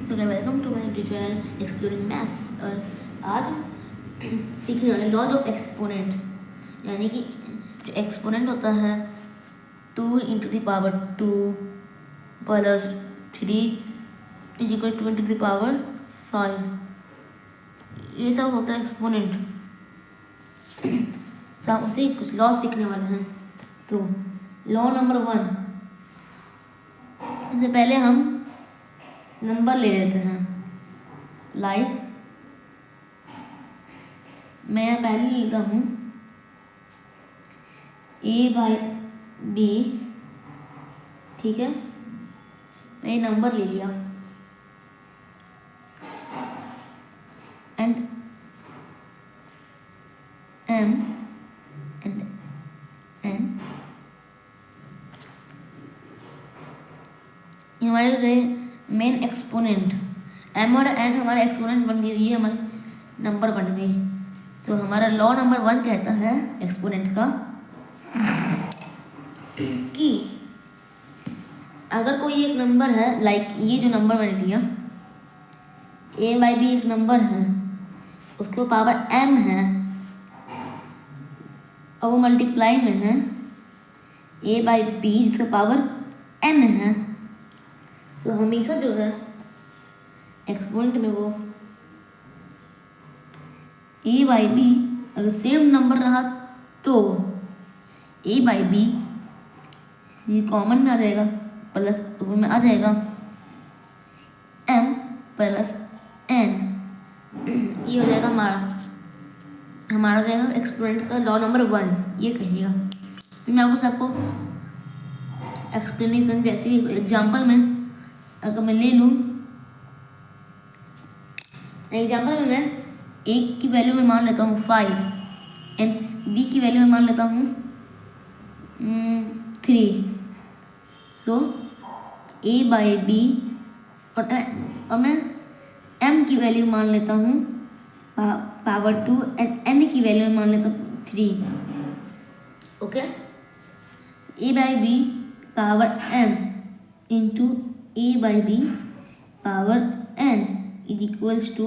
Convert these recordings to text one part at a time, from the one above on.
तो क्या welcome to my YouTube channel exploring maths. और आज सीखने वाले लॉज ऑफ एक्सपोनेंट, यानी कि जो एक्सपोनेंट होता है 2 × the power 2 plus 3 is equal to 2 × the power 5, ये सब होता है एक्सपोनेंट। तो हम उसे कुछ लॉ सीखने वाले हैं। सो लॉ नंबर 1, इससे पहले हम नंबर ले लेते हैं। लाइक मैं पहले लेता हूँ a/b, ठीक है, मैं ये नंबर ले लिया एंड m एंड n, ये हमारे मेन एक्सपोनेंट m और n हमारे एक्सपोनेंट बन गई, ये हमारे नंबर बन गई। सो हमारा लॉ नंबर 1 कहता है एक्सपोनेंट का कि अगर कोई एक नंबर है, लाइक ये जो नंबर मैंने लिया a/b एक नंबर है, उसके पावर m है और वो मल्टीप्लाई में है a/b जिसका पावर n है। सो हमेशा जो है एक्सपोनेंट में वो a/b अगर सेम नंबर रहा तो a/b ये कॉमन में आ जाएगा, प्लस ऊपर में आ जाएगा m प्लस n, ये हो जाएगा हमारा जाएगा एक्सपोनेंट का लॉ नंबर 1, ये कहिएगा। फिर मैं आपको एक्सप्लेनेशन जैसे एग्जाम्पल में अगर मैं ले लूँ, एग्जाम्पल में मैं a की वैल्यू में मान लेता हूँ 5 एंड b की वैल्यू में मान लेता हूँ 3। सो a/b और मैं m की वैल्यू मान लेता हूँ पावर 2 एंड n की वैल्यू में मान लेता हूँ 3। Okay, a/b power m into a/b power n is equals to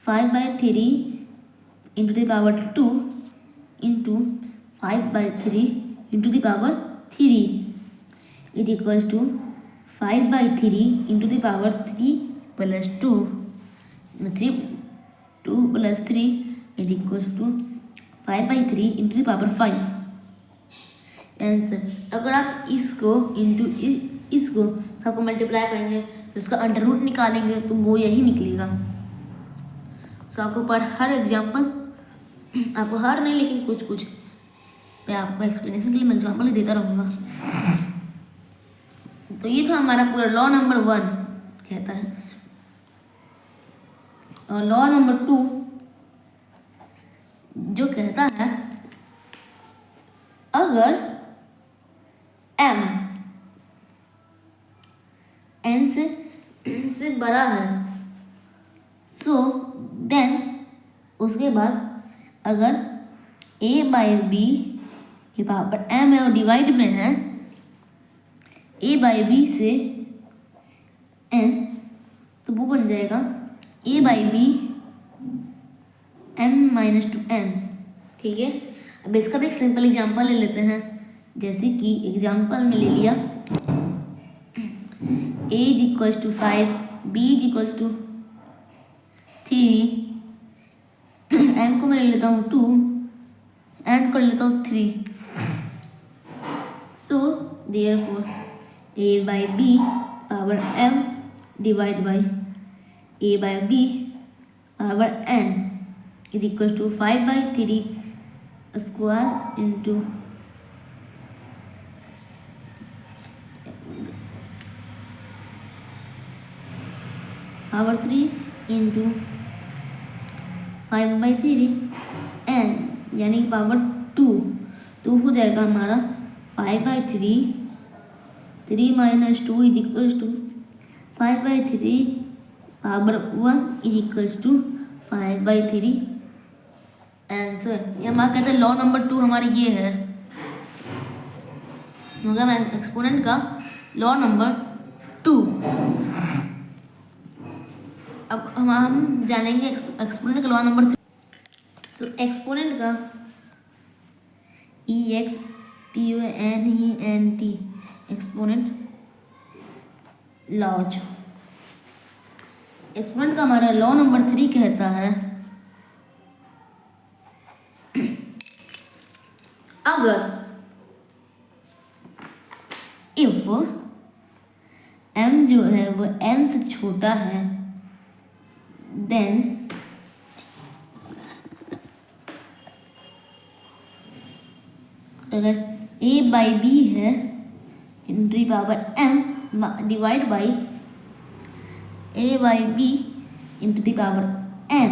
5/3 into the power 2 into 5/3 into the power 3 is equals to 5/3 into the power 3 plus 2 plus 3 is equals to 5/3 into the power 5। Answer, अगर आप इसको into इसको सबको multiply करेंगे तो इसका under root निकालेंगे तो वो यही निकलेगा। सो आपको पर हर एग्जाम्पल, आपको हर नहीं लेकिन कुछ कुछ मैं आपको एक्सप्लेनेशन के लिए मैं एग्जाम्पल ही देता रहूँगा। तो ये था हमारा पूरा लॉ नंबर 1 कहता है। और लॉ नंबर 2 जो कहता है अगर m n से बड़ा है, सो देन उसके बाद अगर a/b ये पावर m है और डिवाइड में है a/b से n, तो वो बन जाएगा a/b n-2n। ठीक है, अब इसका भी एक सिंपल एग्जांपल ले लेते हैं। जैसे कि एग्जांपल में ले लिया a is equals to 5, b is equals to 3, n को मैं ले लेता हूँ 2 एंड कर लेता हूँ 3। So therefore a/b power m divide by a/b power n is equal to 5/3 square into power 3 into 5/3 n यानी कि पावर 2, तो हो जाएगा हमारा 5/3, 3 minus 2 is equals to 5/3 power 1 is equals to 5/3। Answer, ये हमारा कहते हैं लॉ नंबर 2 हमारे ये है, होगा मैं एक्सपोनेंट का लॉ नंबर 2। अब हम जानेंगे एक्सपोनेंट का लॉ नंबर 3। तो एक्सपोनेंट का EXPONENT एक्सपोनेंट लॉज। एक्सपोनेंट का हमारा लॉ नंबर 3 कहता है अगर इफ m जो है वो n से छोटा है देन अगर a/b है into the power m divide by a/b into the power n,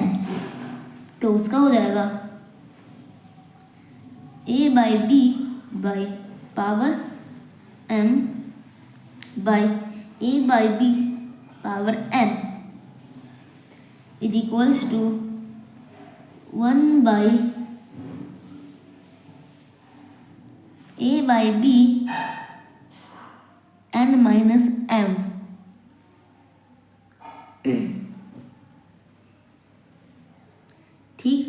तो उसका हो जाएगा a/b by power m by a/b power n is equals to 1 by a/b n minus m। ठीक,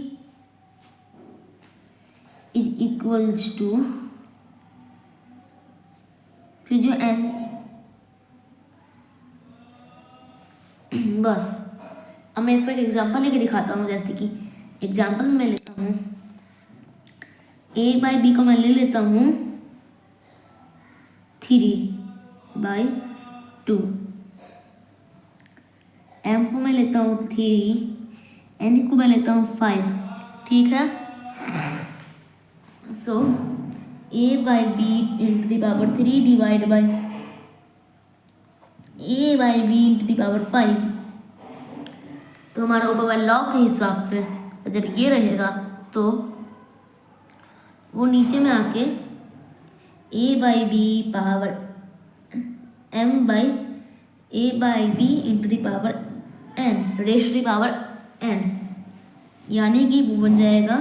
इज इक्वल्स टू फिर जो n बस। अब मैं इसका एक एग्जाम्पल लेके दिखाता हूँ। जैसे कि एग्जाम्पल में लेता हूँ a/b को मैं ले लेता हूँ 3/2, m को मैं लेता हूँ 3, n को मैं लेता हूँ 5। ठीक है, सो a/b into the power 3 divide by a/b into the power 5। तो हमारा ओवर लॉ के हिसाब से जब ये रहेगा तो वो नीचे में आके a/b power m by a/b into the power n raised to the power n, यानी कि वो बन जाएगा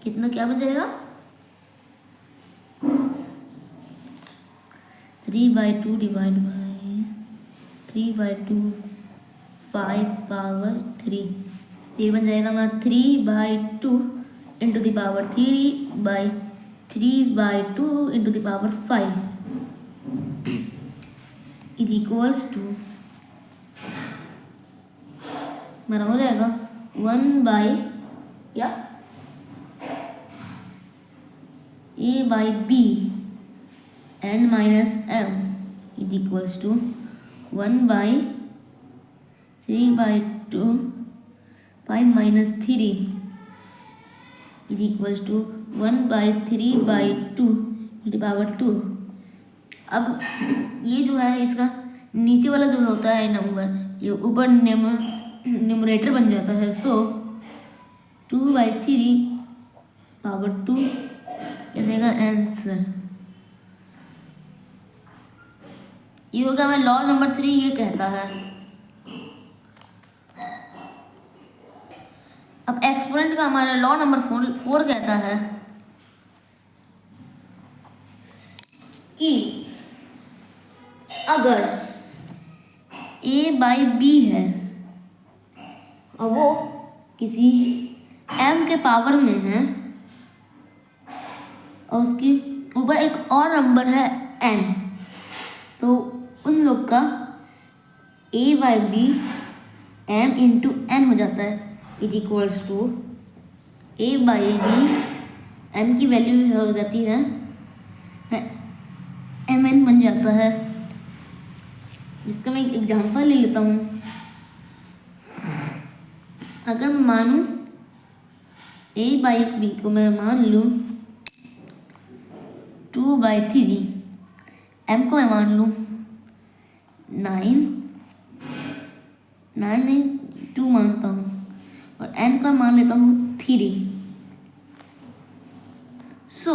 कितना, क्या बन जाएगा 3/2 डिवाइड बाई 3/2 5 पावर 3, ये बन जाएगा हमारा 3/2 into the power 3/2 into the power 5 is equals to हमारा हो जाएगा 1 बाई या a/b n minus m is equals to 1 by 3/2 5 minus 3 is equals to 1 by 3/2 into power 2। अब ये जो है इसका नीचे वाला जो होता है नंबर, ये ऊपर न्यूमरेटर बन जाता है। सो 2/3 पावर 2 ये देगा आंसर। ये होगा हमें लॉ नंबर 3 ये कहता है। अब एक्सपोनेंट का हमारा लॉ नंबर 4 कहता है कि अगर a/b है और वो किसी m के पावर में है और उसके ऊपर एक और नंबर है n, तो उन लोग का a/b m इंटू n हो जाता है is equals to a/b m की वैल्यू हो जाती है mn बन जाता है। इसका मैं एक एग्जांपल ले लेता हूँ। अगर मैं मानूँ a/b को मैं मान लूँ 2/3, m को मैं मान लूँ 9 नहीं 2 मानता हूँ और n का मान लेता हूँ 3। सो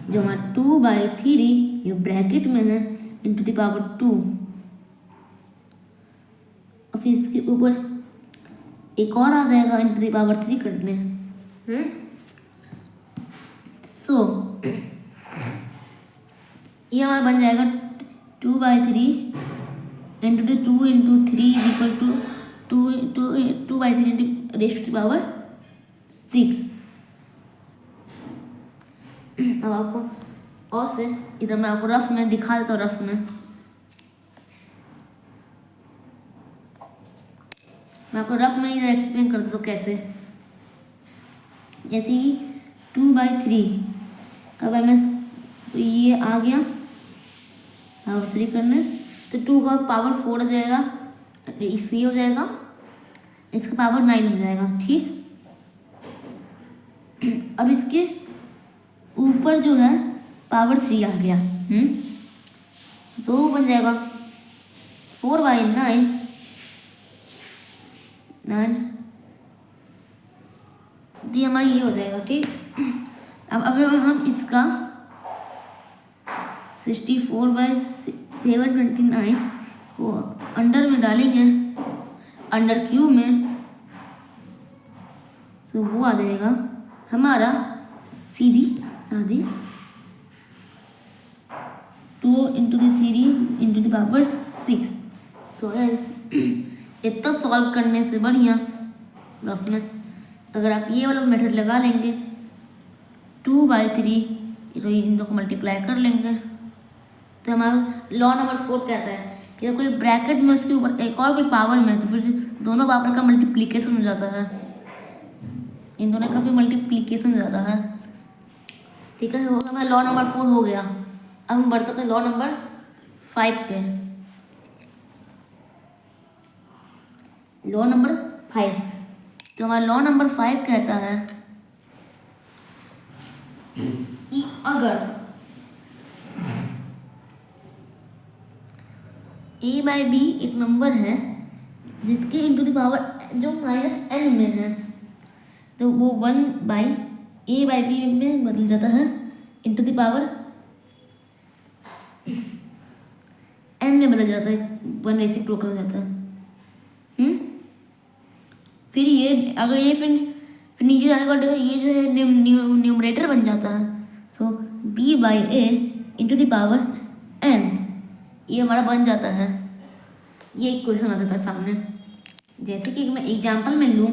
जो हमारा 2/3 ये ब्रैकेट में है इंटू द पावर 2 और फिर इसके ऊपर एक और आ जाएगा इंटू द पावर 3 करने। सो ये हमारा बन जाएगा 2/3 into the 2 into 3 is equal to 2/3 into raised to power 6। अब आपको और से इधर मैं आपको रफ में दिखा देता हूँ। रफ में मैं आपको रफ में इधर एक्सप्लेन कर देता हूँ कैसे। जैसे कि 2/3 का बैलेंस तो ये आ गया पावर 3 करने, तो 2 का पावर 4 हो जाएगा, इसलिए हो जाएगा, इसका पावर 9 हो जाएगा। ठीक, अब इसके ऊपर जो है पावर 3 आ गया, सो बन जाएगा 4/9 दी हमारी ये हो जाएगा। ठीक, अब अगर हम इसका 64/729 को अंडर में डालेंगे, अंडर क्यूब में, सो वो आ जाएगा हमारा सीधी साधे 2 into the 3 into the power 6। सो इतना सॉल्व करने से बढ़िया रफ में अगर आप ये वाला मेथड लगा लेंगे 2/3 तो इन दो को मल्टीप्लाई कर लेंगे, तो हमारा लॉ नंबर 4 कहता है कि कोई ब्रैकेट में उसके ऊपर एक और कोई पावर में, तो फिर दोनों पावर का मल्टीप्लिकेशन हो जाता है, इन दोनों का फिर मल्टीप्लिकेशन हो जाता है। ठीक है, होगा हमारा लॉ नंबर 4 हो गया। अब हम बढ़ते अपने लॉ नंबर 5 पे। लॉ नंबर 5, तो हमारा लॉ नंबर 5 कहता है कि अगर a/b एक नंबर है जिसके इंटू द पावर जो -n में है, तो वो 1/a/b में बदल जाता है, इंटू द पावर n में बदल जाता है, 1/2 हो जाता है। फिर ये अगर ये फिर नीचे जाने का ये जो है न्यूमरेटर बन जाता है, सो b/a into the power n, ये हमारा बन जाता है। ये एक क्वेश्चन आ जाता है सामने। जैसे कि मैं एग्जांपल में लूँ,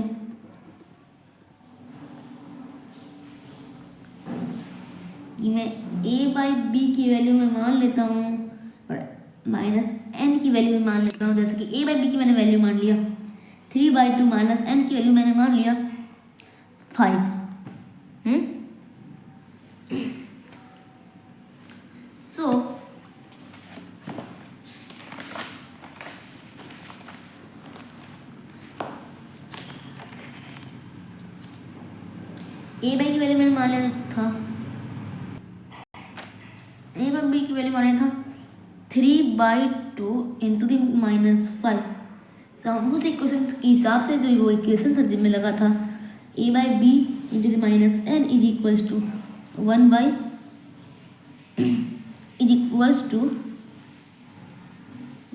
कि मैं a/b की वैल्यू में मान लेता हूँ और -n की वैल्यू में मान लेता हूँ। जैसे कि a/b की मैंने वैल्यू मान लिया 3/2, -n की वैल्यू मैंने मान लिया 5। सो a/b की वैल्यू मैंने मान लिया था, a/b की वैल्यू माना था 3/2 इंटू द -5। सो हम उस इक्वेशन के हिसाब से जो वो इक्वेशन था जिसमें लगा था a/b into the -n is equals to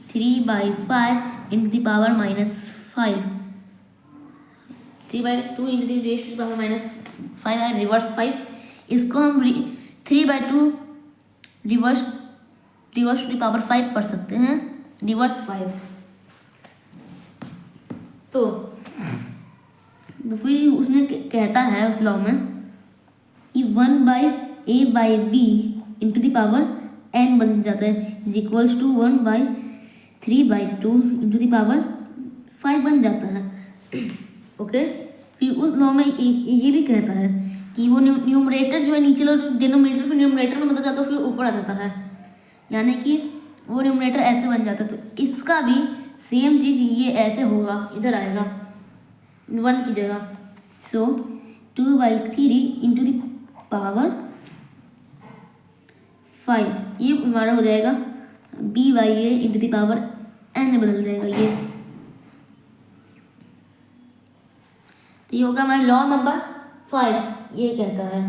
3/5 into the power -5, 3/2 into the raise to the power -5 है, रिवर्स 5। इसको हम 3/2 रिवर्स टू द पावर 5 पढ़ सकते हैं, रिवर्स 5। तो फिर उसने कहता है उस लॉ में कि 1/a/b into the power n बन जाता है, is equals to 1/3/2 into the power 5 बन जाता है। ओके, फिर उस लॉ में ये भी कहता है कि वो न्यूमरेटर जो है नीचे लो, डिनोमिनेटर फिर न्यूमरेटर में बदल जाता है, फिर ऊपर आ जाता है, यानी कि वो न्यूमरेटर ऐसे बन जाता है। तो इसका भी सेम चीज़ ये ऐसे होगा, इधर आएगा 1 की जगह। सो 2/3 इंटू द पावर 5, ये हमारा हो जाएगा b/a into the power n में बदल जाएगा ये। तो ये होगा हमारा लॉ नंबर 5। ये कहता है,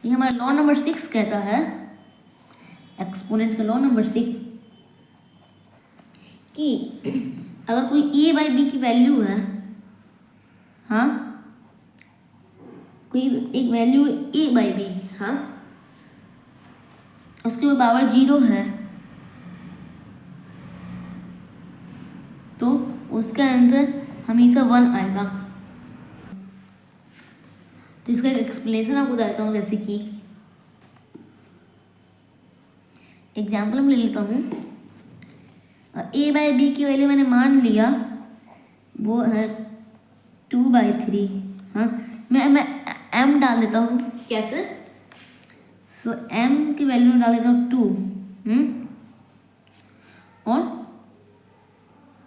ये हमारा लॉ नंबर 6 कहता है, एक्सपोनेंट का लॉ नंबर 6, कि अगर कोई a/b की वैल्यू है, हाँ कोई एक वैल्यू a/b, हाँ उसकी पावर 0 है तो उसका आंसर हमेशा 1 आएगा। तो इसका एक एक्सप्लेनेशन आपको बताता हूँ, जैसे कि एग्जाम्पल में ले लेता हूँ। a/b की वैल्यू मैंने मान लिया वो है 2/3। हाँ, मैं m डाल देता हूँ। कैसे? सो m की वैल्यू में डाल देता हूँ 2। और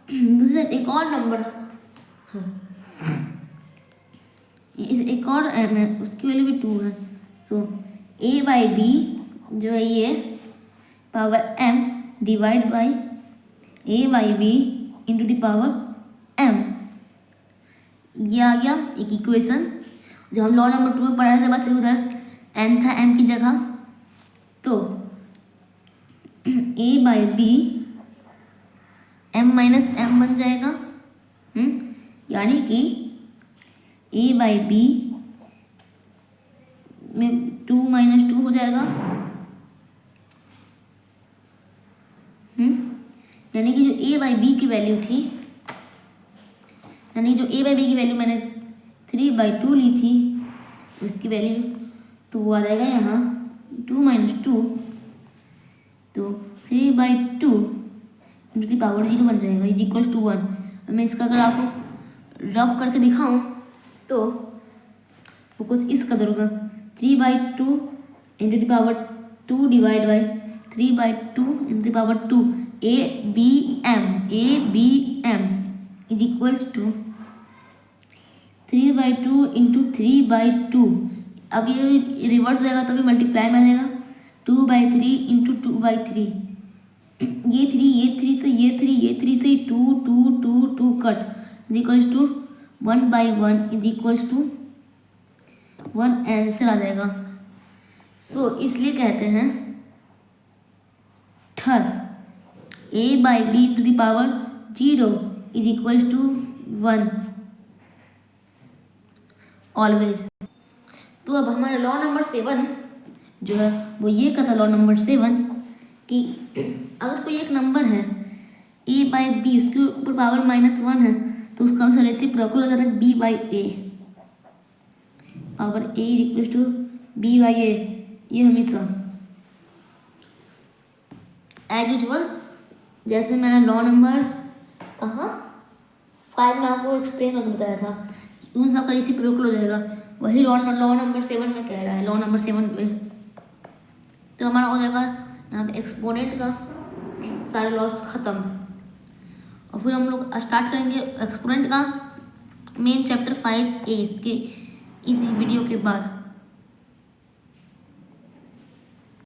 दूसरा एक और नंबर है, एक और m है, उसकी वैल्यू भी 2 है। सो a/b जो है ये power m divide by a/b into the power m, ये आ गया एक इक्वेशन। जो हम लॉ नंबर 2 में पढ़ रहे थे, बस उधर n था m की जगह, तो a/b m माइनस m बन जाएगा। यानी कि a/b में 2 - 2 हो जाएगा। यानी कि जो a/b की वैल्यू थी, यानी जो a/b की वैल्यू मैंने 3/2 ली थी, उसकी वैल्यू तो वो आ जाएगा यहाँ 2 - 2, तो 3/2 इंटू दी पावर 0 बन जाएगा, इज इक्वल टू 1। मैं इसका अगर आपको रफ करके दिखाऊं तो वो कुछ इस कदर होगा, 3/2 into the power 2 divide by 3/2 into the power 2 a/b/m is equals to 3/2 into 3/2। अब ये रिवर्स हो जाएगा तभी मल्टीप्लाई में आ जाएगा, 2/3 इंटू 2/3। ये 3 से ये 3 से 2 2 2 2 cut, is equals to 1/1 is equals to 1 answer आ जाएगा। सो इसलिए कहते हैं thus a/b to the power 0 is equals to 1 always. तो अब हमारा लॉ नंबर 7 जो है वो ये कहता है, लॉ नंबर 7 कि अगर कोई एक नंबर है a/b, उसके ऊपर पावर -1 है, तो उसका आंसर रेसिप्रोकल हो जाता है b/a। Power a is equal to b/a। ये हमेशा एज यूजुअल, जैसे मैं लॉ नंबर 5 में आपको एक्सप्लेन करके बताया था, उन सब का रेसिप्रोकल हो जाएगा, वही लॉ नंबर 7 में कह रहा है, लॉ नंबर 7 पे। तो हमारा हो जाएगा यहाँ पे एक्सपोनेंट का सारे लॉस खत्म, और फिर हम लोग स्टार्ट करेंगे एक्सपोनेंट का मेन चैप्टर 5A इसके इस वीडियो के बाद।